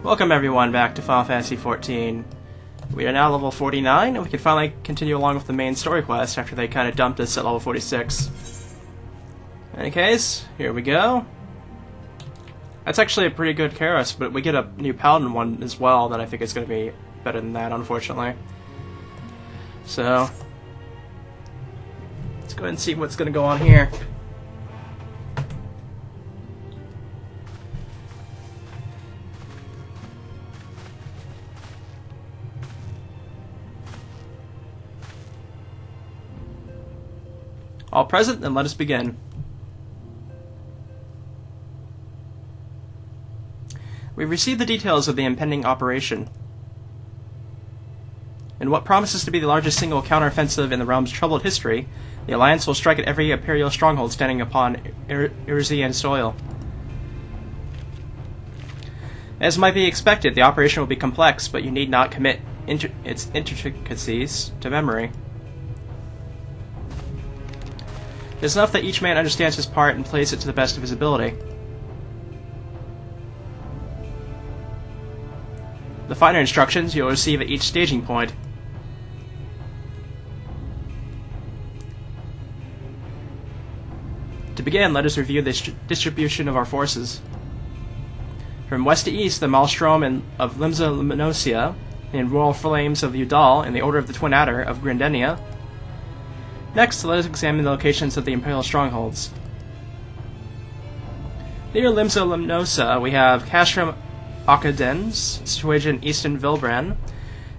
Welcome everyone back to Final Fantasy XIV. We are now level 49, and we can finally continue along with the main story quest after they kind of dumped us at level 46. In any case, here we go. That's actually a pretty good Karos, but we get a new Paladin one as well that I think is going to be better than that, unfortunately. So, let's go ahead and see what's going to go on here. All present, then let us begin. We've received the details of the impending operation. In what promises to be the largest single counteroffensive in the realm's troubled history, the Alliance will strike at every Imperial stronghold standing upon Irzian soil. As might be expected, the operation will be complex, but you need not commit its intricacies to memory. It is enough that each man understands his part and plays it to the best of his ability. The finer instructions you will receive at each staging point. To begin, let us review the distribution of our forces. From west to east, the Maelstrom of Limsa Luminosia, the Royal Flames of Udal, and the Order of the Twin Adder of Grindenia. Next, let us examine the locations of the Imperial strongholds. Near Limsa Luminosa, we have Castrum Akadens, situated in eastern Vilbran,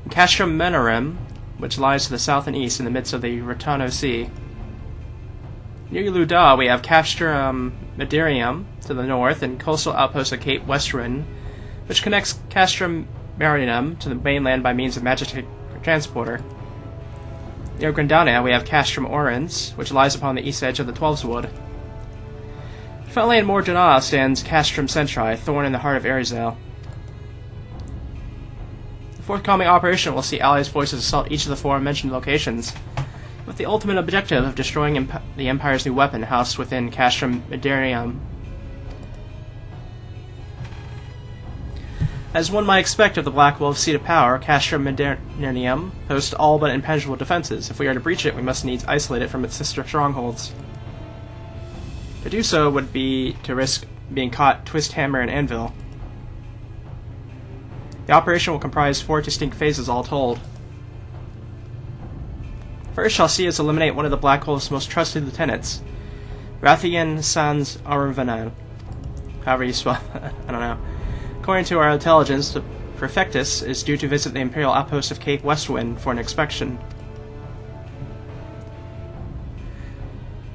and Castrum Menorem, which lies to the south and east in the midst of the Rotano Sea. Near Luda, we have Castrum Medirium to the north, and coastal outpost of Cape Westwind, which connects Castrum Marinum to the mainland by means of magic transporter. Near Grindania, we have Castrum Orens, which lies upon the east edge of the Twelves Wood. Finally, in Mordana stands Castrum Centri, thorn in the heart of Arizal. The forthcoming operation will see allies' forces assault each of the four mentioned locations, with the ultimate objective of destroying the Empire's new weapon housed within Castrum Medirium. As one might expect of the Black Wolf's seat of power, Castrum Medirium hosts all but impenetrable defenses. If we are to breach it, we must needs isolate it from its sister strongholds. To do so would be to risk being caught Twisthammer and Anvil. The operation will comprise 4 distinct phases all told. First shall see us eliminate one of the Black Wolf's most trusted lieutenants, Rathian Sans Arvanan. However you spell that, I don't know. According to our intelligence, the Prefectus is due to visit the Imperial outpost of Cape Westwind for an inspection.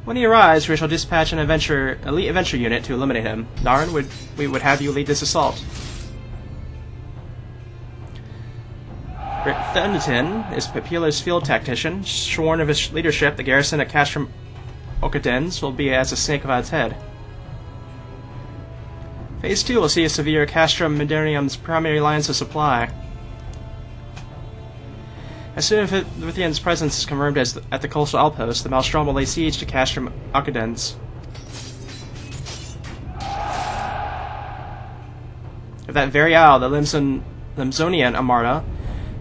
When he arrives, we shall dispatch an elite adventure unit to eliminate him. Narn, we would have you lead this assault. Thunderton is Papula's field tactician. Sworn of his leadership, the garrison at Castrum Okadens will be as a snake without its head. Phase 2 will see a severe Castrum Medirium's primary lines of supply. As soon as Rithian's presence is confirmed at the coastal outpost, the Maelstrom will lay siege to Castrum Akadens. At that very hour, the Limsonian Armada,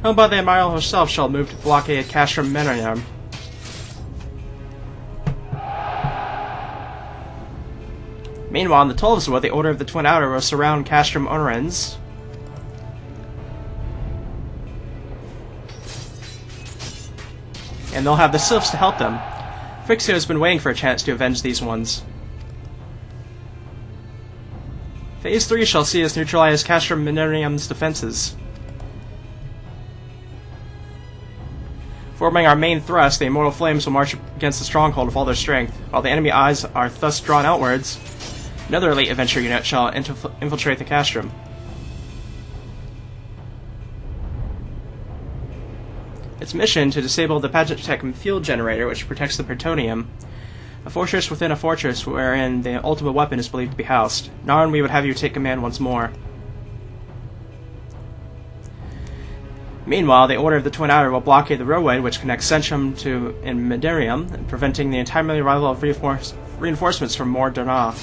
owned by the Admiral herself, shall move to blockade Castrum Medirium. Meanwhile, in the Twelveswood, the Order of the Twin Adder will surround Castrum Orens. And they'll have the Sylphs to help them. Frixio has been waiting for a chance to avenge these ones. Phase 3 shall see us neutralize Castrum Medirium's defenses. Forming our main thrust, the Immortal Flames will march against the stronghold with all their strength. While the enemy eyes are thus drawn outwards, another elite adventure unit shall infiltrate the Castrum. Its mission to disable the Pagitech field generator, which protects the Plutonium, a fortress within a fortress wherein the ultimate weapon is believed to be housed. Narn, we would have you take command once more. Meanwhile, the Order of the Twin Adder will blockade the roadway which connects Centrum to Medirium, preventing the untimely arrival of reinforcements from Mordana.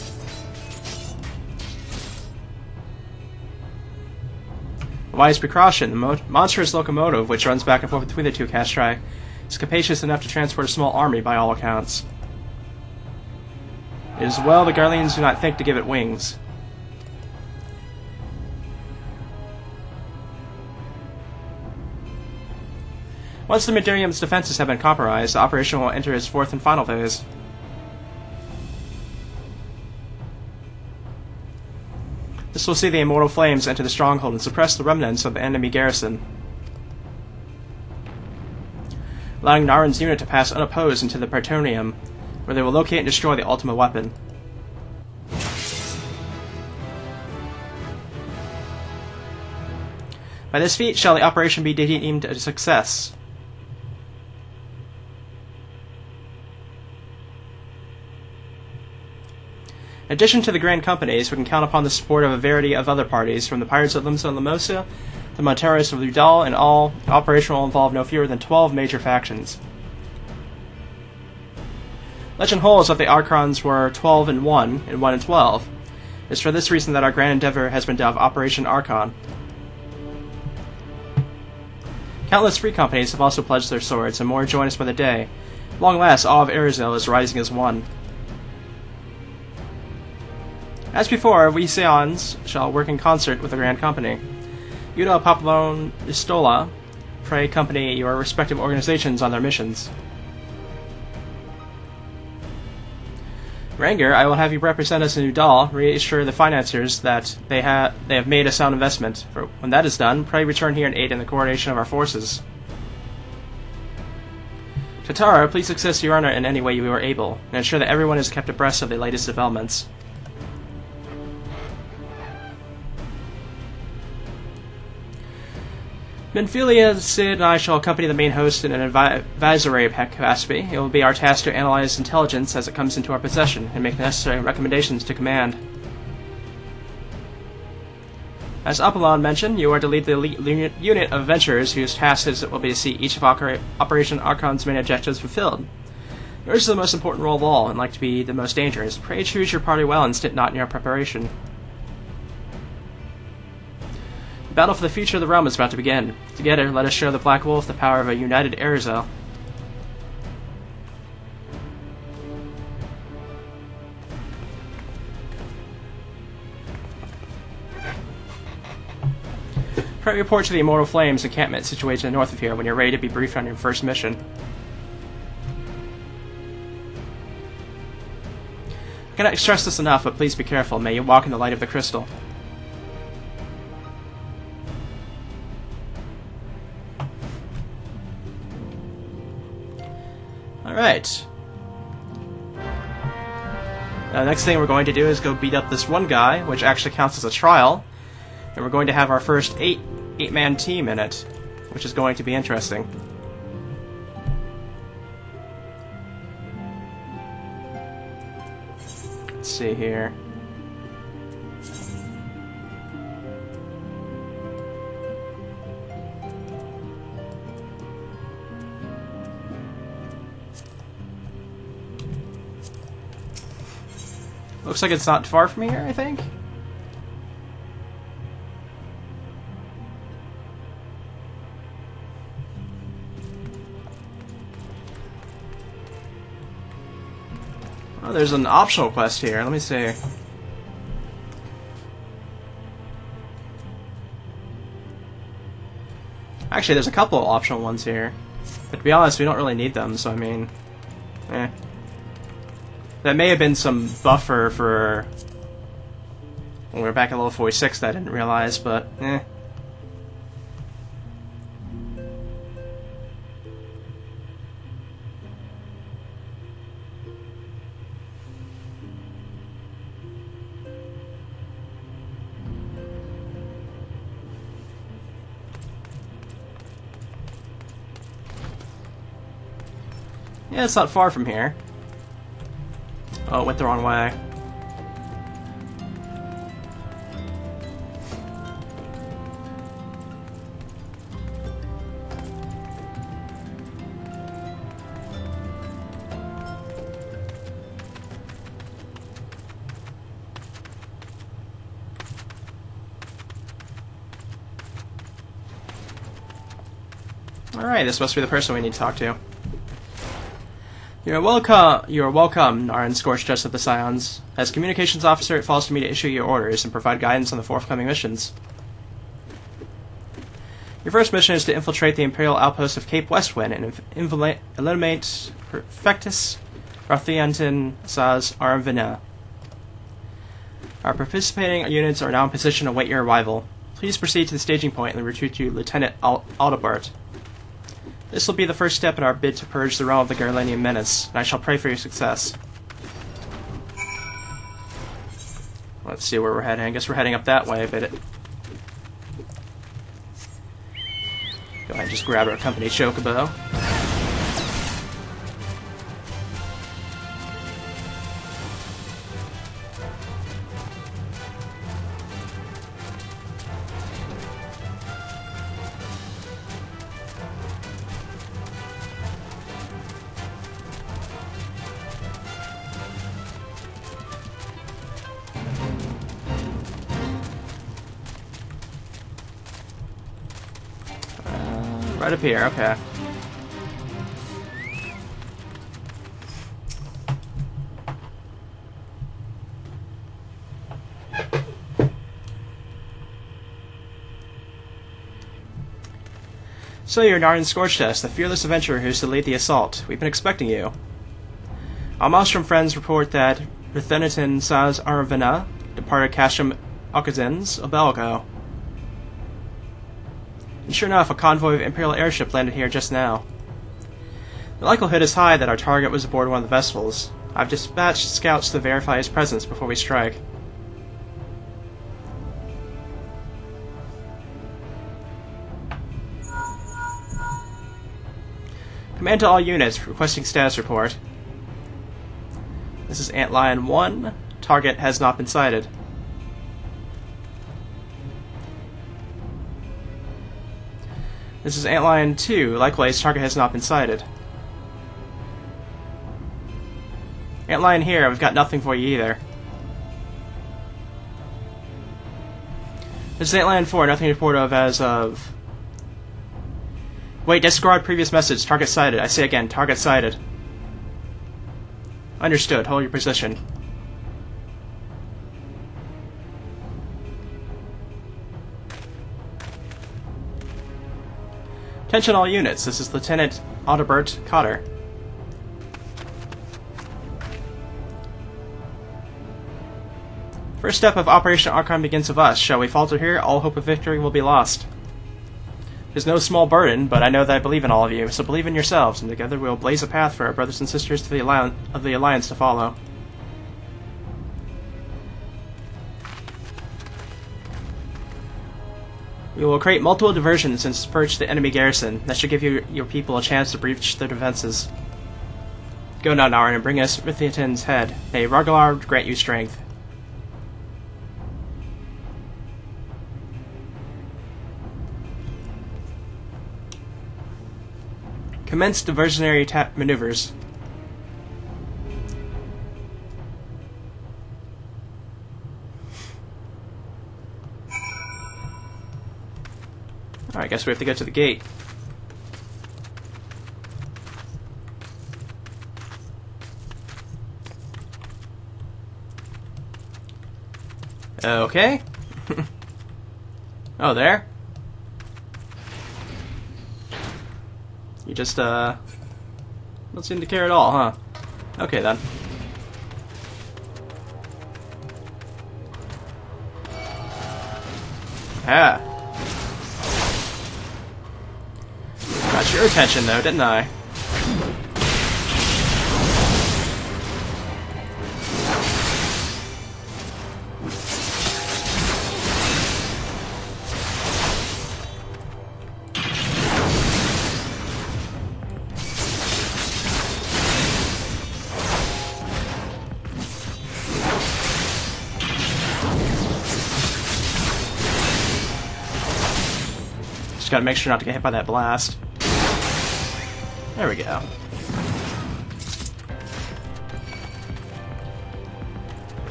Wise precaution. The monstrous locomotive, which runs back and forth between the two castri, is capacious enough to transport a small army by all accounts. It is well the Garleans do not think to give it wings. Once the Midirium's defenses have been compromised, the operation will enter its fourth and final phase. This will see the immortal flames enter the stronghold and suppress the remnants of the enemy garrison, allowing Naren's unit to pass unopposed into the Praetorium, where they will locate and destroy the ultimate weapon. By this feat shall the operation be deemed a success. In addition to the Grand Companies, we can count upon the support of a variety of other parties, from the Pirates of Limsa and Lamosa, the Monteros of Udal, and all. The operation will involve no fewer than 12 major factions. Legend holds that the Archons were 12 and 1, and 1 and 12. It is for this reason that our grand endeavor has been to have Operation Archon. Countless free companies have also pledged their swords, and more join us by the day. At long last, all of Arizil is rising as one. As before, we Seons shall work in concert with the Grand Company. Uda, Papillon, Istola, pray accompany your respective organizations on their missions. Ranger, I will have you represent us in Udal, reassure the financiers that they have made a sound investment. For when that is done, pray return here and aid in the coordination of our forces. Tatara, please assist your honor in any way you are able, and ensure that everyone is kept abreast of the latest developments. Menphilia, Sid, and I shall accompany the main host in an advisory capacity. It will be our task to analyze intelligence as it comes into our possession and make necessary recommendations to command. As Apollon mentioned, you are to lead the elite unit of adventurers whose task it will be to see each of Operation Archon's main objectives fulfilled. Yours is the most important role of all, and like to be the most dangerous. Pray choose your party well and stint not in your preparation. The battle for the future of the realm is about to begin. Together, let us show the Black Wolf the power of a united Arizil. Pray report to the Immortal Flames encampment situated north of here when you're ready to be briefed on your first mission. I cannot stress this enough, but please be careful. May you walk in the light of the crystal. Alright. Now, the next thing we're going to do is go beat up this one guy, which actually counts as a trial. And we're going to have our first eight-man team in it, which is going to be interesting. Let's see here. Looks like it's not far from here, I think. Oh, there's an optional quest here. Let me see. Actually, there's a couple of optional ones here. But to be honest, we don't really need them, so I mean... eh. That may have been some buffer for when we were back at level 46 that I didn't realize, but eh. Yeah, it's not far from here. Oh, it went the wrong way. Alright, this must be the person we need to talk to. You're welcome, Naran Scorched Dust of the Scions. As communications officer, it falls to me to issue your orders and provide guidance on the forthcoming missions. Your first mission is to infiltrate the Imperial outpost of Cape Westwind and eliminate Perfectus Rathiantin syaoranvee. Our participating units are now in position to await your arrival. Please proceed to the staging point and recruit to Lieutenant Aldebart. This will be the first step in our bid to purge the realm of the Garlanian menace, and I shall pray for your success. Let's see where we're heading. I guess we're heading up that way, but go ahead and just grab our company chocobo. Right up here, okay. So you're Naran Scorchdust, the fearless adventurer who's to lead the assault. We've been expecting you. Our Nostrum friends report that Rithenitin syaoranvee departed Castrum Occidens a bell ago. And sure enough, a convoy of Imperial airship landed here just now. The likelihood is high that our target was aboard one of the vessels. I've dispatched scouts to verify his presence before we strike. Command to all units, requesting status report. This is Antlion 1. Target has not been sighted. This is Antlion 2. Likewise, target has not been sighted. Antlion here, we've got nothing for you either. This is Antlion 4. Nothing to report of as of... Wait, disregard previous message. Target sighted. I say again, target sighted. Understood. Hold your position. Attention all units, this is Lieutenant Aldebart Cotter. First step of Operation Archon begins with us. Shall we falter here, all hope of victory will be lost. It is no small burden, but I know that I believe in all of you, so believe in yourselves, and together we will blaze a path for our brothers and sisters to the Alliance to follow. We will create multiple diversions and disperse the enemy garrison. That should give your people a chance to breach their defenses. Go now, Naran, and bring us Rithiatin's head. May Ragalar grant you strength. Commence diversionary maneuvers. I guess we have to get to the gate. Okay. Oh, there? You just, don't seem to care at all, huh? Okay, then. Ah. Got your attention, though, didn't I? Just gotta make sure not to get hit by that blast. There we go.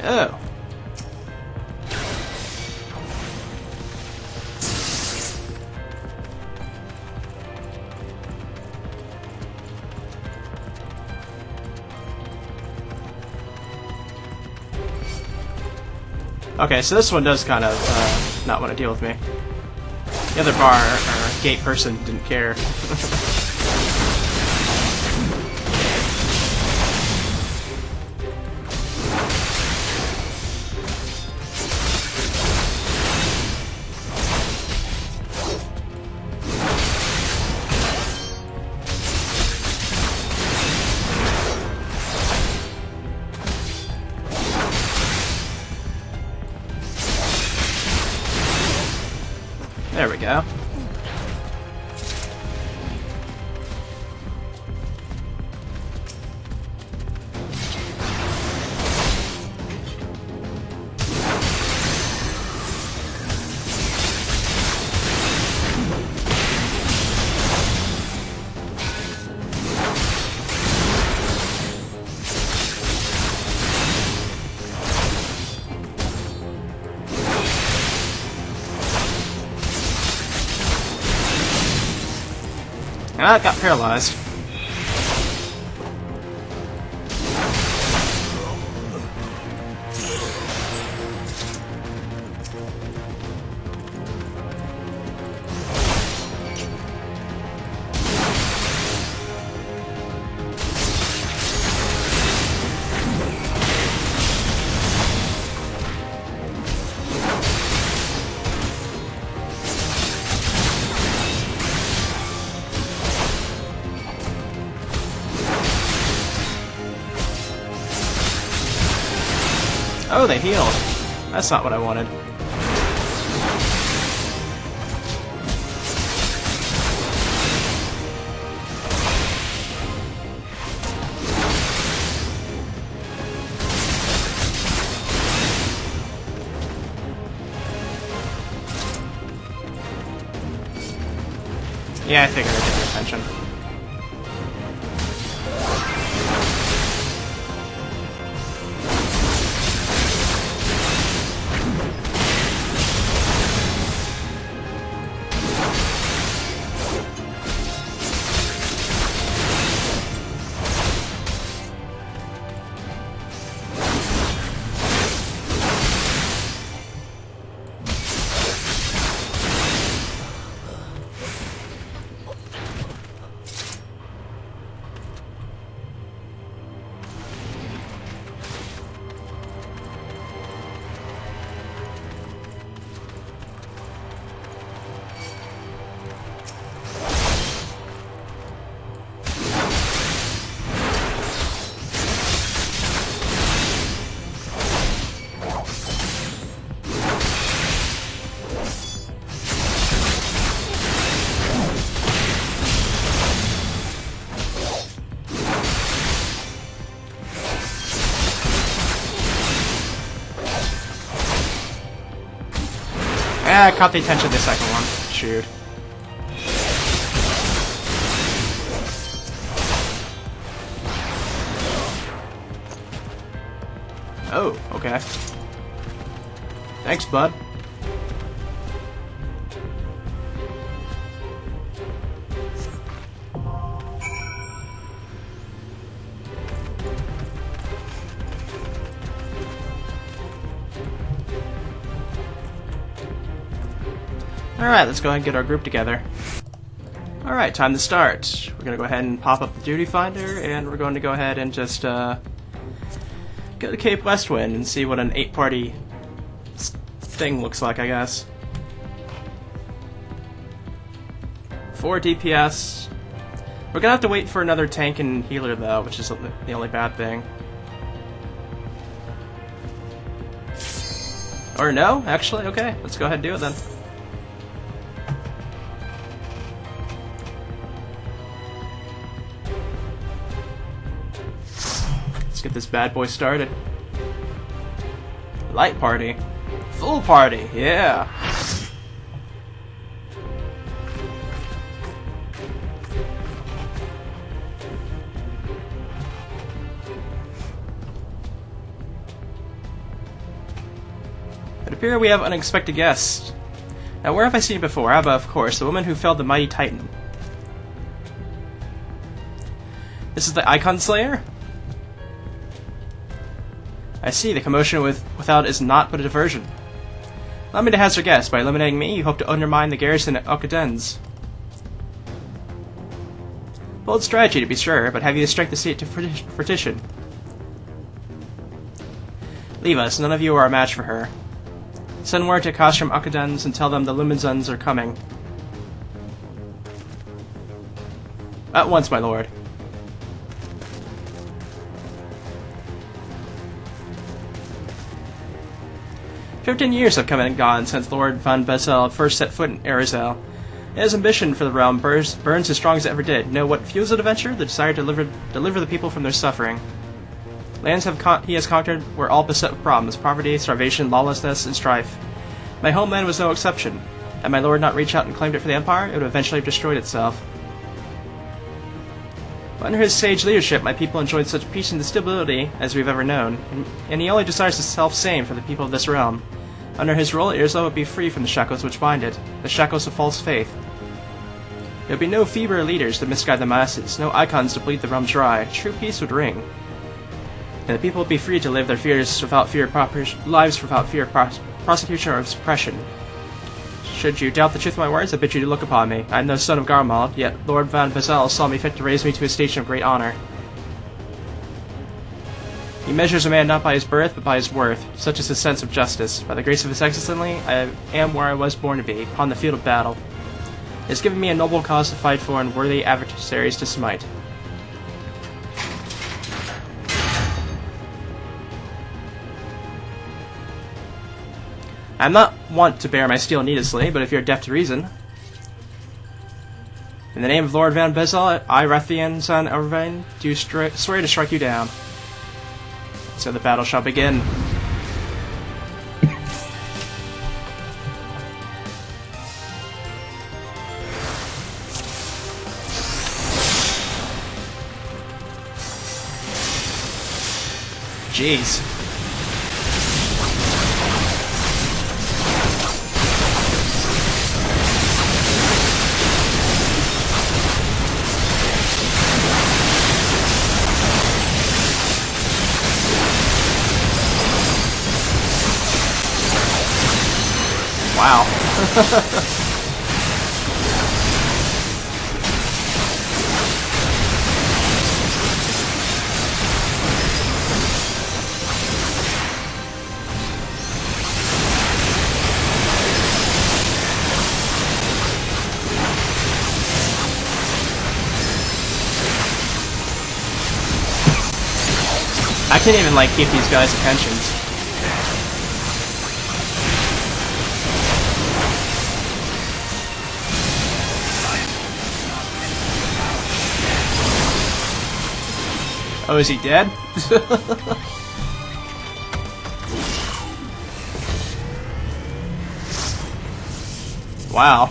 Oh. Okay, so this one does kind of not want to deal with me. The other bar or gate person didn't care. There we go. Ah, got paralyzed. Oh, they healed. That's not what I wanted. Yeah, I figured I'd get your attention. I caught the attention of the second one. Shoot. Oh, okay. Thanks, bud. Alright, let's go ahead and get our group together. Alright, time to start. We're going to go ahead and pop up the duty finder, and we're going to go ahead and just go to Cape Westwind and see what an 8-party thing looks like, I guess. 4 DPS. We're going to have to wait for another tank and healer, though, which is the only bad thing. Or no? Actually, okay. Let's go ahead and do it then. Let's get this bad boy started. Light party. Full party, yeah. It appears we have unexpected guests. Now, where have I seen it before? Abba, of course, the woman who felled the mighty Titan. This is the Icon Slayer? I see, the commotion without is not but a diversion. Allow me to hazard a guess. By eliminating me, you hope to undermine the garrison at Okadens. Bold strategy, to be sure, but have you the strength to see it to fruition? Leave us. None of you are a match for her. Send word to Kashram Okadens and tell them the Luminzuns are coming. At once, my lord. "15 years have come and gone since Lord Van Bezel first set foot in Arizel. His ambition for the realm burns as strong as it ever did. Know what fuels that adventure? The desire to deliver the people from their suffering. Lands he has conquered were all beset with problems: poverty, starvation, lawlessness, and strife. My homeland was no exception. Had my lord not reached out and claimed it for the Empire, it would eventually have destroyed itself. But under his sage leadership, my people enjoyed such peace and stability as we've ever known, and he only desires the self-same for the people of this realm. Under his rule, Arizel would be free from the shackles which bind it, the shackles of false faith. There would be no feeble leaders to misguide the masses, no icons to bleed the realm dry. True peace would ring. And the people would be free to live their lives without fear of prosecution or suppression. Should you doubt the truth of my words, I bid you to look upon me. I am no son of Garmald, yet Lord Van Bezel saw me fit to raise me to a station of great honor. He measures a man not by his birth, but by his worth. Such is his sense of justice. By the grace of his excellency, I am where I was born to be, upon the field of battle. It has given me a noble cause to fight for and worthy adversaries to smite. I am not wont to bear my steel needlessly, but if you are deaf to reason. In the name of Lord Van Bezel, I, Rathian syaoranvee, do swear to strike you down. So the battle shall begin. Jeez. Wow. I can't even, like, keep these guys' attentions. Oh, is he dead? Wow.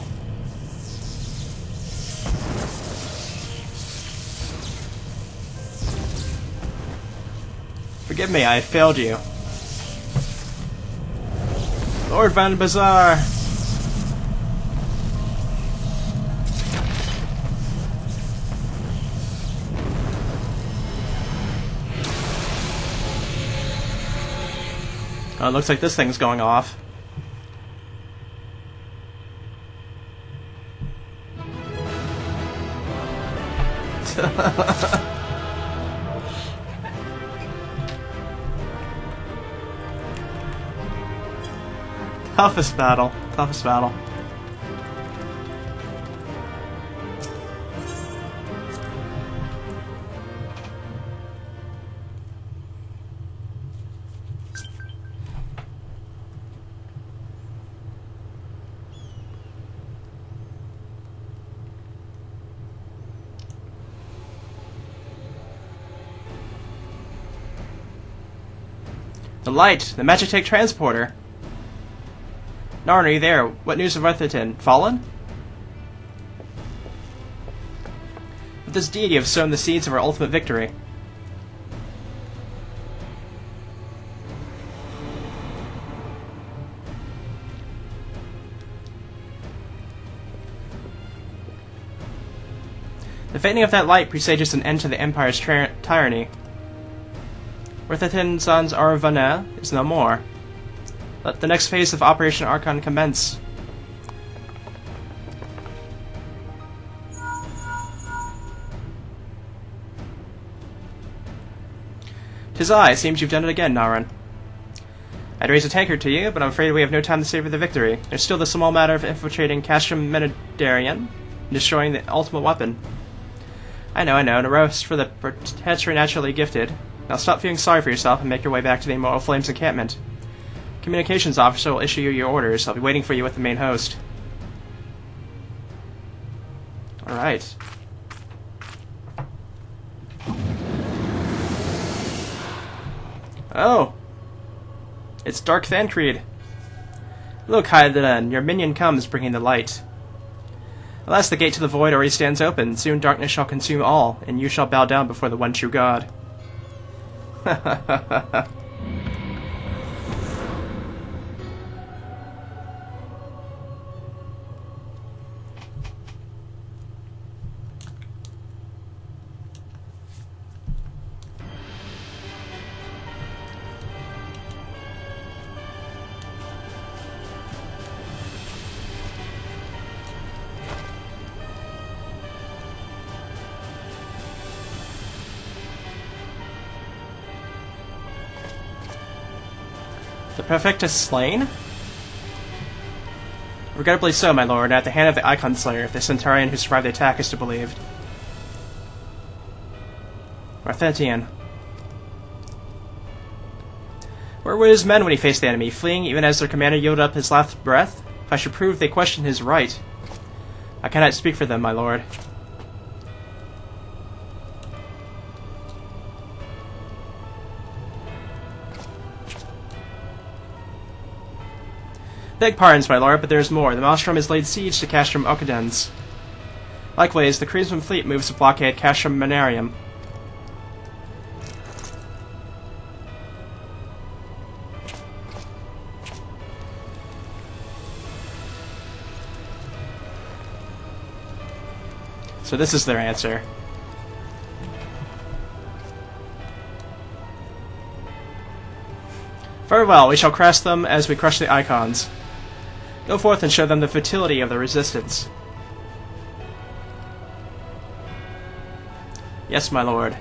Forgive me, I failed you. Lord Van Bezel! Oh, it looks like this thing's going off. Toughest battle. Toughest battle. The light! The Magitech transporter! Narn, are you there? What news of Retherton? Fallen? With this deed you have sown the seeds of our ultimate victory. The fading of that light presages an end to the Empire's tyranny. Worthington Sons Arvana is no more. Let the next phase of Operation Archon commence. "'Tis I. Seems you've done it again, Naran. I'd raise a tankard to you, but I'm afraid we have no time to savor the victory. There's still the small matter of infiltrating Castrum Menedarian and destroying the ultimate weapon." I know, no roast for the preternaturally gifted. Now stop feeling sorry for yourself and make your way back to the Immortal Flames encampment. Communications officer will issue you your orders. I'll be waiting for you at the main host. Alright. Oh! It's Dark Thancred. Look, Hydaden, your minion comes, bringing the light. Alas, the gate to the void already stands open. Soon darkness shall consume all, and you shall bow down before the one true God. The Prefect slain? Regrettably so, my lord, at the hand of the Icon Slayer, if the Centaurian who survived the attack is to be believed. Arthentian. Where were his men when he faced the enemy, fleeing even as their commander yielded up his last breath? If I should prove they question his right. I cannot speak for them, my lord. Beg pardons, my lord, but there is more. The Maelstrom has laid siege to Castrum Occidens. Likewise, the Crimson Fleet moves to blockade Castrum Menarium. So this is their answer. Very well, we shall crush them as we crush the icons. Go forth and show them the futility of the resistance. Yes, my lord.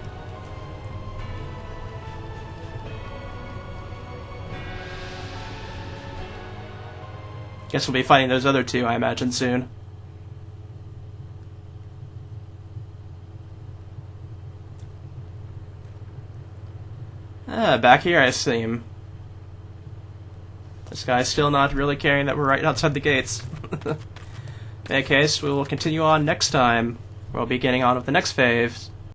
Guess we'll be fighting those other two, I imagine, soon. Back here I seem. This guy's still not really caring that we're right outside the gates. In any case, we will continue on next time. We'll be getting on with the next phase.